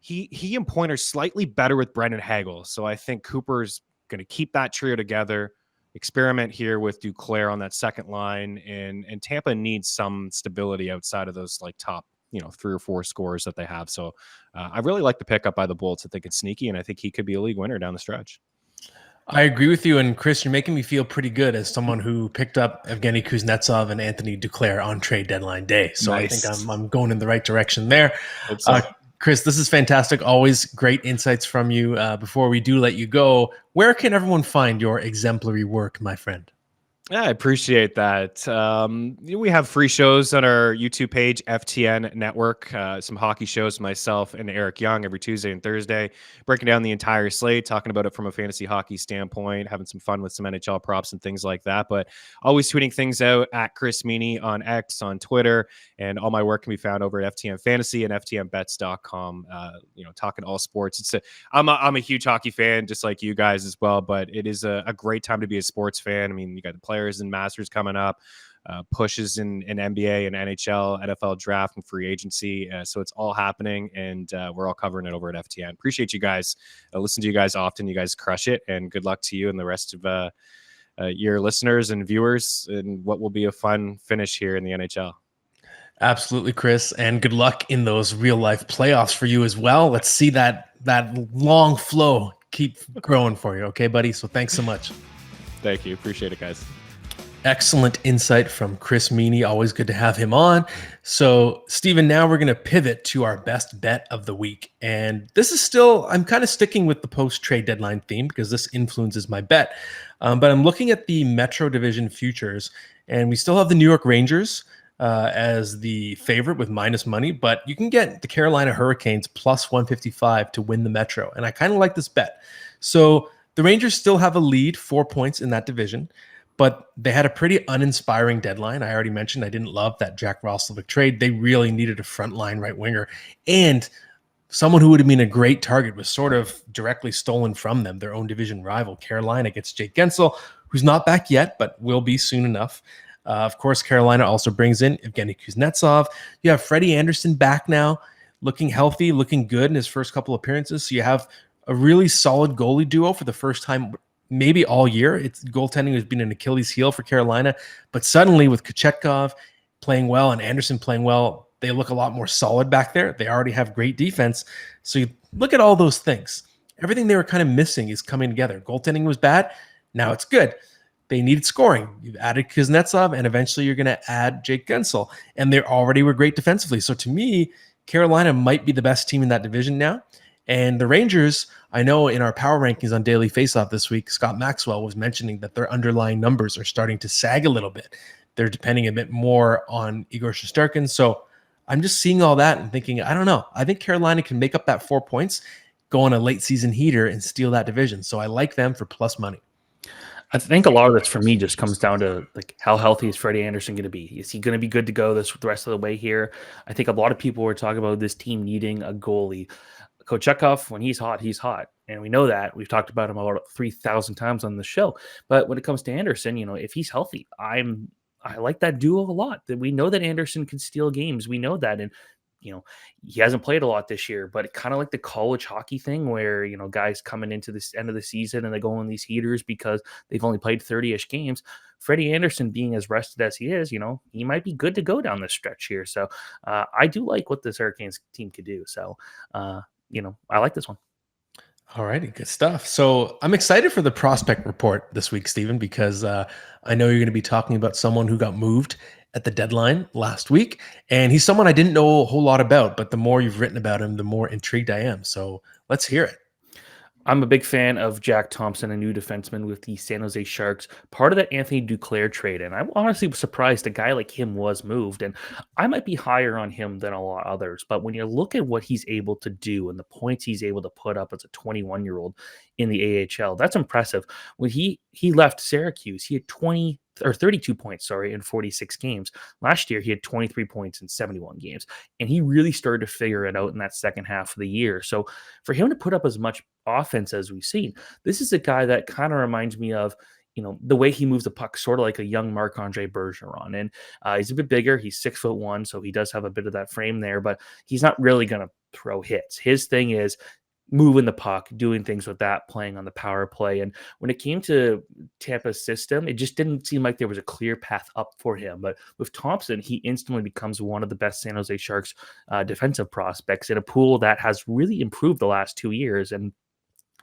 S3: he and Point are slightly better with Brendan Hagel. So I think Cooper's going to keep that trio together, experiment here with Duclair on that second line, and Tampa needs some stability outside of those like top 3 or 4 scores that they have. So I really like the pickup by the Bolts. I think it's sneaky, and I think he could be a league winner down the stretch.
S2: I agree with you. And Chris, you're making me feel pretty good as someone who picked up Evgeny Kuznetsov and Anthony Duclair on trade deadline day. So nice. I think I'm going in the right direction there. Chris, this is fantastic. Always great insights from you. Before we do let you go, where can everyone find your exemplary work, my friend?
S3: Yeah, I appreciate that. We have free shows on our YouTube page, FTN Network, some hockey shows, myself and Eric Young every Tuesday and Thursday, breaking down the entire slate, talking about it from a fantasy hockey standpoint, having some fun with some NHL props and things like that. But always tweeting things out at Chris Meaney on X, on Twitter, and all my work can be found over at FTN Fantasy and FTNBets.com. Talking all sports. I'm a huge hockey fan, just like you guys as well, but it is a great time to be a sports fan. I mean, you got the players and Masters coming up, pushes in NBA and NHL, NFL draft and free agency. So it's all happening, and we're all covering it over at FTN. Appreciate you guys. Listen to you guys often. You guys crush it, and good luck to you and the rest of your listeners and viewers in what will be a fun finish here in the NHL.
S2: Absolutely, Chris, and good luck in those real life playoffs for you as well. Let's see that long flow keep growing for you. Okay, buddy? So thanks so much.
S3: Thank you. Appreciate it, guys.
S2: Excellent insight from Chris Meaney. Always good to have him on. So, Steven, now we're going to pivot to our best bet of the week. And this is still, I'm kind of sticking with the post-trade deadline theme because this influences my bet. But I'm looking at the Metro Division futures, and we still have the New York Rangers as the favorite with minus money, but you can get the Carolina Hurricanes plus 155 to win the Metro. And I kind of like this bet. So the Rangers still have a lead, 4 points in that division, but they had a pretty uninspiring deadline. I already mentioned I didn't love that Jack Roslovic trade. They really needed a frontline right winger, and someone who would have been a great target was sort of directly stolen from them. Their own division rival, Carolina, gets Jake Gensel, who's not back yet, but will be soon enough. Of course, Carolina also brings in Evgeny Kuznetsov. You have Freddie Anderson back now, looking healthy, looking good in his first couple appearances. So you have a really solid goalie duo for the first time maybe all year. It's goaltending has been an Achilles heel for Carolina, but suddenly with Kochetkov playing well and Anderson playing well, they look a lot more solid back there. They already have great defense. So you look at all those things. Everything they were kind of missing is coming together. Goaltending was bad. Now it's good. They needed scoring. You've added Kuznetsov, and eventually you're going to add Jake Gensel. And they already were great defensively. So to me, Carolina might be the best team in that division now. And the Rangers, I know in our power rankings on Daily Faceoff this week, Scott Maxwell was mentioning that their underlying numbers are starting to sag a little bit. They're depending a bit more on Igor Shesterkin. So I'm just seeing all that and thinking, I don't know. I think Carolina can make up that 4 points, go on a late season heater and steal that division. So I like them for plus money.
S1: I think a lot of this for me just comes down to like how healthy is Freddie Anderson going to be? Is he going to be good to go the rest of the way here? I think a lot of people were talking about this team needing a goalie. Kochetkov, when he's hot, and we know that. We've talked about him about 3,000 times on the show. But when it comes to Anderson, if he's healthy, I like that duo a lot. That we know that Anderson can steal games. We know that, and he hasn't played a lot this year, but kind of like the college hockey thing where, guys coming into this end of the season and they go on these heaters because they've only played 30-ish games. Freddie Anderson being as rested as he is, he might be good to go down this stretch here. So I do like what this Hurricanes team could do. So, I like this one.
S2: All righty, good stuff. So I'm excited for the prospect report this week, Stephen, because I know you're going to be talking about someone who got moved at the deadline last week. And he's someone I didn't know a whole lot about, but the more you've written about him, the more intrigued I am. So let's hear it.
S1: I'm a big fan of Jack Thompson, a new defenseman with the San Jose Sharks, part of that Anthony Duclair trade. And I honestly was surprised a guy like him was moved. And I might be higher on him than a lot of others. But when you look at what he's able to do and the points he's able to put up as a 21-year-old in the AHL, that's impressive. When he left Syracuse, he had 32 points, in 46 games. Last year, he had 23 points in 71 games. And he really started to figure it out in that second half of the year. So for him to put up as much offense as we've seen, this is a guy that kind of reminds me of, the way he moves the puck, sort of like a young Marc-Andre Bergeron. And he's a bit bigger. He's 6'1", so he does have a bit of that frame there, but he's not really going to throw hits. His thing is moving the puck, doing things with that, playing on the power play. And when it came to Tampa's system, it just didn't seem like there was a clear path up for him. But with Thompson, he instantly becomes one of the best San Jose Sharks defensive prospects in a pool that has really improved the last 2 years. And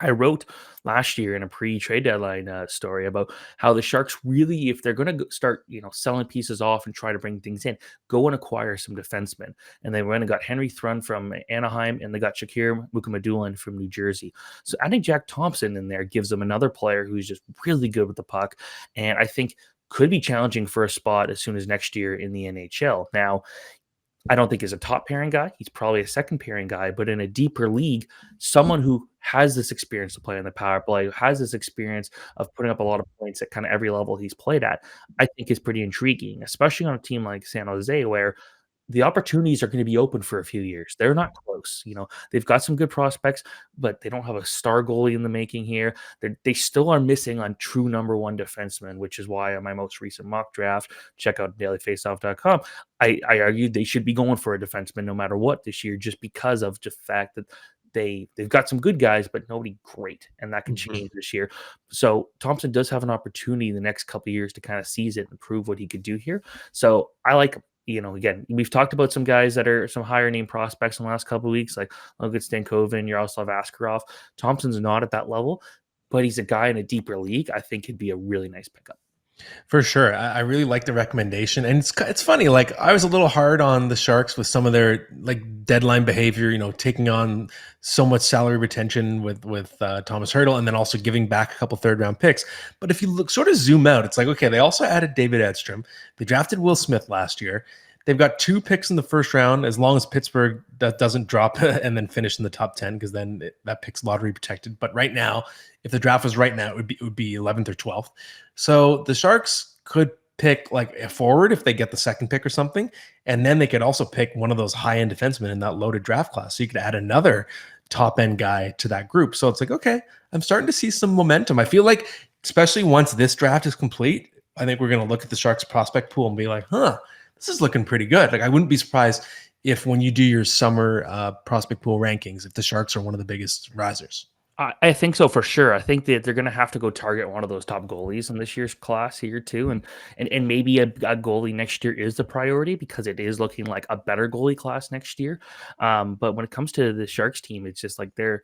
S1: I wrote last year in a pre-trade deadline story about how the Sharks really, if they're going to start, selling pieces off and try to bring things in, go and acquire some defensemen. And they went and got Henry Thrun from Anaheim, and they got Shakir Mukhamadullin from New Jersey. So adding Jack Thompson in there gives them another player who's just really good with the puck, and I think could be challenging for a spot as soon as next year in the NHL. Now, I don't think he's a top pairing guy. He's probably a second pairing guy, but in a deeper league, someone who has this experience to play on the power play, who has this experience of putting up a lot of points at kind of every level he's played at, I think is pretty intriguing, especially on a team like San Jose, where the opportunities are going to be open for a few years. They're not close. They've got some good prospects, but they don't have a star goalie in the making here. They still are missing on true number one defenseman, which is why on my most recent mock draft, check out dailyfaceoff.com, I argued they should be going for a defenseman no matter what this year, just because of the fact that they've got some good guys, but nobody great, and that can change this year. So Thompson does have an opportunity in the next couple of years to kind of seize it and prove what he could do here. So I like him. Again, we've talked about some guys that are some higher name prospects in the last couple of weeks, like Logan Stankoven. You also have Askarov. Thompson's not at that level, but he's a guy in a deeper league. I think could be a really nice pickup.
S2: For sure. I really like the recommendation. And it's funny, like I was a little hard on the Sharks with some of their like deadline behavior, taking on so much salary retention with Thomas Hertl, and then also giving back a couple third round picks. But if you sort of zoom out, it's like, okay, they also added David Edstrom. They drafted Will Smith last year. They've got 2 picks in the first round, as long as Pittsburgh doesn't drop and then finish in the top 10, because then that pick's lottery protected. But right now, if the draft was right now, it would be 11th or 12th. So the Sharks could pick like a forward if they get the second pick or something, and then they could also pick one of those high-end defensemen in that loaded draft class. So you could add another top-end guy to that group. So it's like, okay, I'm starting to see some momentum. I feel like, especially once this draft is complete, I think we're going to look at the Sharks prospect pool and be like, this is looking pretty good. Like, I wouldn't be surprised if when you do your summer prospect pool rankings, if the Sharks are one of the biggest risers.
S1: I think so for sure. I think that they're going to have to go target one of those top goalies in this year's class here too, and maybe a goalie next year is the priority because it is looking like a better goalie class next year. But when it comes to the Sharks team, it's just like they're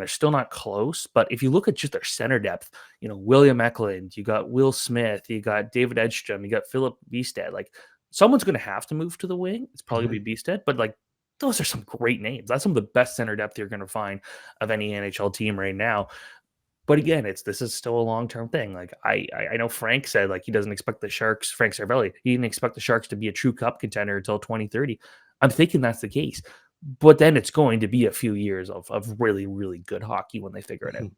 S1: still not close. But if you look at just their center depth, William Eklund, you got Will Smith, you got David Edstrom, you got Philip Bistad. Like, someone's going to have to move to the wing. It's probably going to be Bistad, but like, those are some great names. That's some of the best center depth you're going to find of any NHL team right now. But again, this is still a long-term thing. Like, I know Frank said, like, he doesn't expect the Sharks, Frank Cervelli, he didn't expect the Sharks to be a true cup contender until 2030. I'm thinking that's the case. But then it's going to be a few years of really, really good hockey when they figure it out.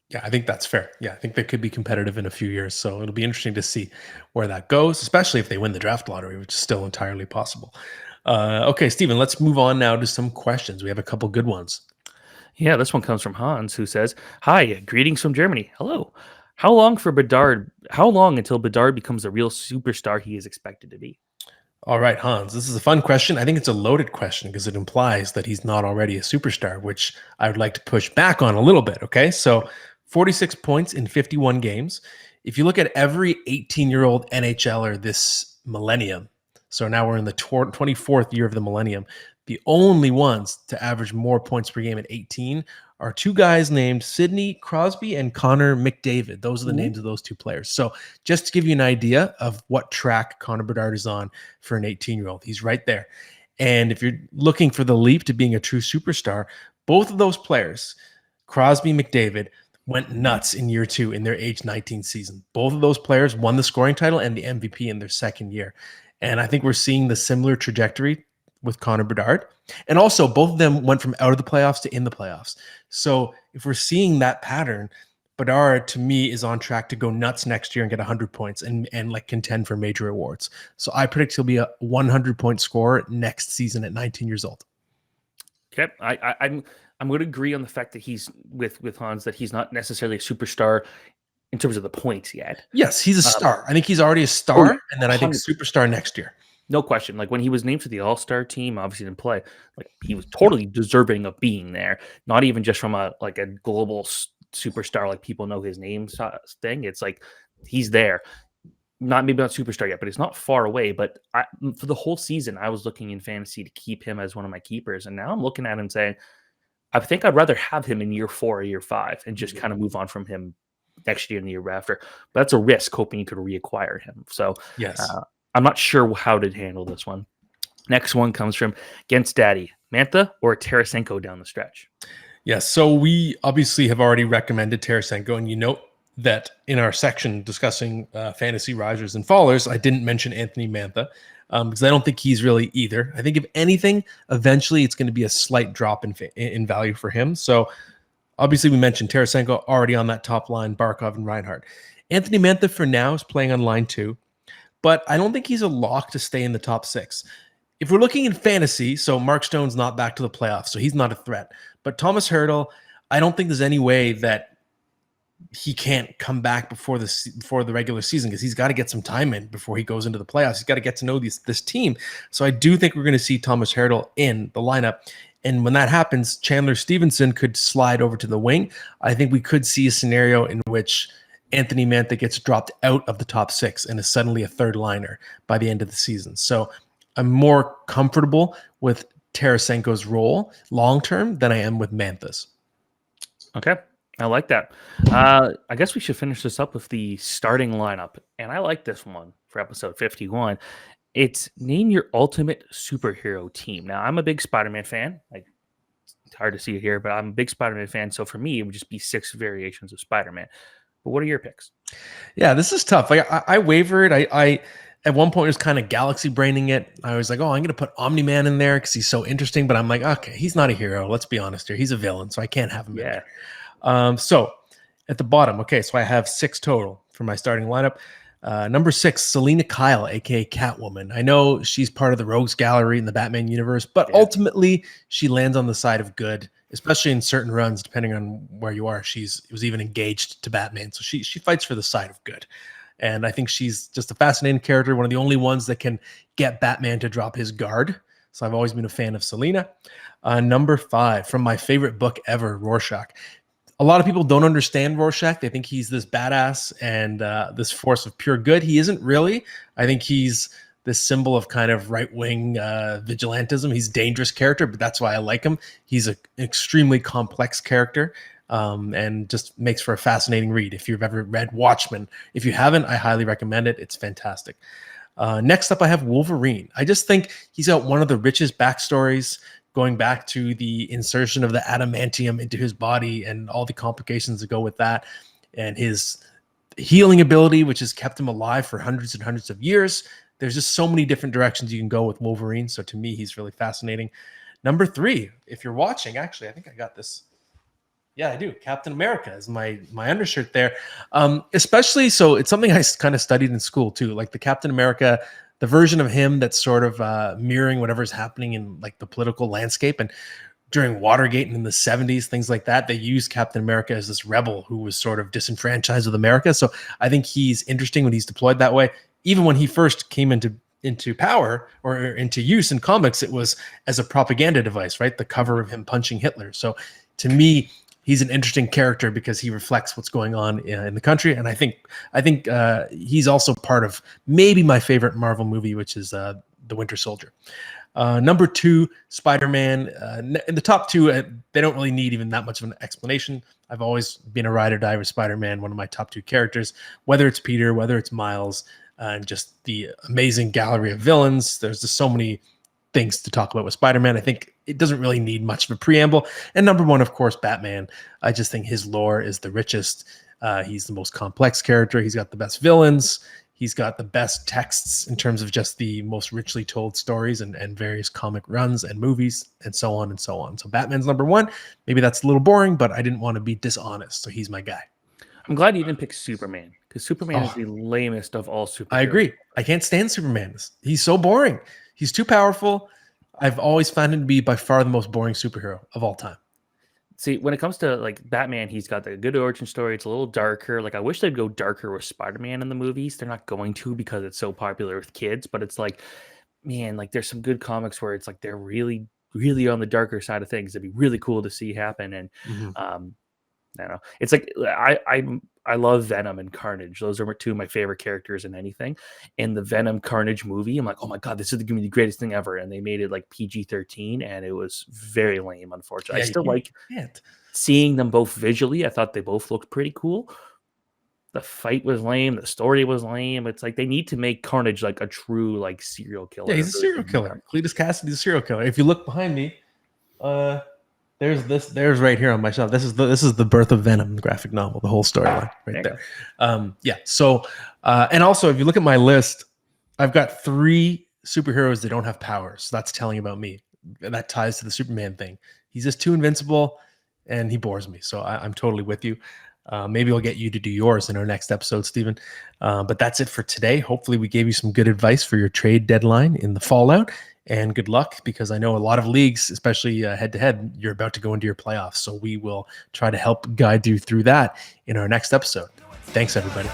S2: Yeah, I think that's fair. Yeah, I think they could be competitive in a few years. So it'll be interesting to see where that goes, especially if they win the draft lottery, which is still entirely possible. Okay, Steven, let's move on now to some questions. We have a couple good ones.
S1: Yeah, this one comes from Hans, who says, "Hi, greetings from Germany. Hello. How long until Bedard becomes the real superstar he is expected to be?"
S2: All right, Hans, this is a fun question. I think it's a loaded question because it implies that he's not already a superstar, which I would like to push back on a little bit. Okay, so 46 points in 51 games. If you look at every 18-year-old NHLer this millennium, so now we're in the 24th year of the millennium, the only ones to average more points per game at 18 are 2 guys named Sidney Crosby and Connor McDavid. Those are the names of those 2 players. So just to give you an idea of what track Connor Bedard is on for an 18-year-old, he's right there. And if you're looking for the leap to being a true superstar, both of those players, Crosby, McDavid, went nuts in year 2 in their age 19 season. Both of those players won the scoring title and the MVP in their second year. And I think we're seeing the similar trajectory with Connor Bedard. And also, both of them went from out of the playoffs to in the playoffs. So if we're seeing that pattern, Bedard, to me, is on track to go nuts next year and get 100 points and like contend for major awards. So I predict he'll be a 100-point scorer next season at 19 years old.
S1: Okay, I'm going to agree on the fact that he's with Hans, that he's not necessarily a superstar in terms of the points yet.
S2: Yes, he's a star. I think he's already a star, and then I think superstar next year.
S1: No question. Like, when he was named to the All-Star team, obviously didn't play. Like, he was totally deserving of being there. Not even just from a global superstar, like people know his name thing. It's like he's there. Maybe not superstar yet, but it's not far away. But for the whole season, I was looking in fantasy to keep him as one of my keepers, and now I'm looking at him saying, I think I'd rather have him in year 4 or year 5 and just kind of move on from him next year and the year after. But that's a risk, hoping you could reacquire him. So
S2: yes.
S1: I'm not sure how to handle this one. Next one comes from Against Daddy. Mantha or Tarasenko down the stretch?
S2: Yes, so we obviously have already recommended Tarasenko, and you note that in our section discussing fantasy risers and fallers, I didn't mention Anthony Mantha because I don't think he's really either. I think if anything, eventually it's going to be a slight drop in value for him. So obviously we mentioned Tarasenko already on that top line, Barkov and Reinhart. Anthony Mantha for now is playing on line 2, but I don't think he's a lock to stay in the top 6. If we're looking in fantasy, so Mark Stone's not back to the playoffs, so he's not a threat. But Thomas Hertl, I don't think there's any way that he can't come back before the regular season, because he's got to get some time in before he goes into the playoffs. He's got to get to know this team. So I do think we're going to see Thomas Hertl in the lineup. And when that happens, Chandler Stevenson could slide over to the wing. I think we could see a scenario in which Anthony Mantha gets dropped out of the top 6 and is suddenly a third liner by the end of the season. So I'm more comfortable with Tarasenko's role long-term than I am with Mantha's.
S1: Okay. I like that. I guess we should finish this up with the starting lineup. And I like this one for episode 51. It's name your ultimate superhero team. Now, I'm a big Spider-Man fan. It's hard to see it here, but I'm a big Spider-Man fan. So for me, it would just be 6 variations of Spider-Man. But what are your picks?
S2: Yeah, this is tough. I wavered. At one point, it was kind of galaxy braining it. I was like, oh, I'm going to put Omni-Man in there because he's so interesting. But I'm like, okay, he's not a hero. Let's be honest here. He's a villain, so I can't have him in there. So at the bottom, okay, so I have 6 total for my starting lineup. Number 6, Selena Kyle, aka Catwoman. I know she's part of the Rogues Gallery in the Batman universe, but ultimately she lands on the side of good, especially in certain runs, depending on where you are. She was even engaged to Batman, so she fights for the side of good. And I think she's just a fascinating character, one of the only ones that can get Batman to drop his guard. So I've always been a fan of Selena. Number 5, from my favorite book ever, Rorschach. A lot of people don't understand Rorschach. They think he's this badass and this force of pure good. He isn't really. I think he's this symbol of kind of right-wing vigilantism. He's a dangerous character, but that's why I like him. He's an extremely complex character. And just makes for a fascinating read. If you've ever read Watchmen, if you haven't, I highly recommend it. It's fantastic. Next up, I have Wolverine. I just think he's got one of the richest backstories, going back to the insertion of the adamantium into his body and all the complications that go with that, and his healing ability, which has kept him alive for hundreds and hundreds of years. There's just so many different directions you can go with Wolverine. So to me, he's really fascinating. Number 3, if you're watching, actually, I think I got this. Yeah, I do. Captain America is my undershirt there. Especially, so it's something I kind of studied in school too, like the Captain America, the version of him that's sort of mirroring whatever's happening in like the political landscape. And during Watergate and in the 70s, things like that, they used Captain America as this rebel who was sort of disenfranchised with America. So I think he's interesting when he's deployed that way. Even when he first came into power or into use in comics, it was as a propaganda device, right? The cover of him punching Hitler. So to me, he's an interesting character because he reflects what's going on in the country. And I think he's also part of maybe my favorite Marvel movie, which is The Winter Soldier. Number 2, Spider-Man. In the top 2, they don't really need even that much of an explanation. I've always been a ride or die with Spider-Man, one of my top 2 characters, whether it's Peter, whether it's Miles, and just the amazing gallery of villains. There's just so many things to talk about with Spider-Man. I think it doesn't really need much of a preamble. And number 1, of course, Batman. I just think his lore is the richest. He's the most complex character. He's got the best villains. He's got the best texts in terms of just the most richly told stories and various comic runs and movies and so on and so on. So Batman's number 1. Maybe that's a little boring, but I didn't want to be dishonest. So he's my guy.
S1: I'm glad you didn't pick Superman, because Superman is the lamest of all superheroes.
S2: I agree. I can't stand Superman. He's so boring. He's too powerful. I've always found him to be by far the most boring superhero of all time.
S1: See, when it comes to like Batman, he's got the good origin story. It's a little darker. Like I wish they'd go darker with Spider-Man in the movies. They're not going to because it's so popular with kids. But it's like, man, like there's some good comics where it's like they're really, really on the darker side of things. It'd be really cool to see happen. And I don't know. It's like I love Venom and Carnage. Those are 2 of my favorite characters in anything. In the Venom Carnage movie, I'm like, oh my god, this is gonna be the greatest thing ever. And they made it like PG-13, and it was very lame. Unfortunately, I still like seeing them both visually. I thought they both looked pretty cool. The fight was lame. The story was lame. It's like they need to make Carnage like a true like serial killer.
S2: Yeah, he's a serial killer. Cletus Cassidy's a serial killer. If you look behind me, there's right here on my shelf. This is the Birth of Venom graphic novel, the whole storyline right there. So and also if you look at my list, I've got 3 superheroes that don't have powers. So that's telling about me. That ties to the Superman thing. He's just too invincible and he bores me. So I'm totally with you. Maybe I'll get you to do yours in our next episode, Stephen. But that's it for today. Hopefully we gave you some good advice for your trade deadline in the Fallout. And good luck, because I know a lot of leagues, especially head-to-head, you're about to go into your playoffs. So we will try to help guide you through that in our next episode. Thanks, everybody.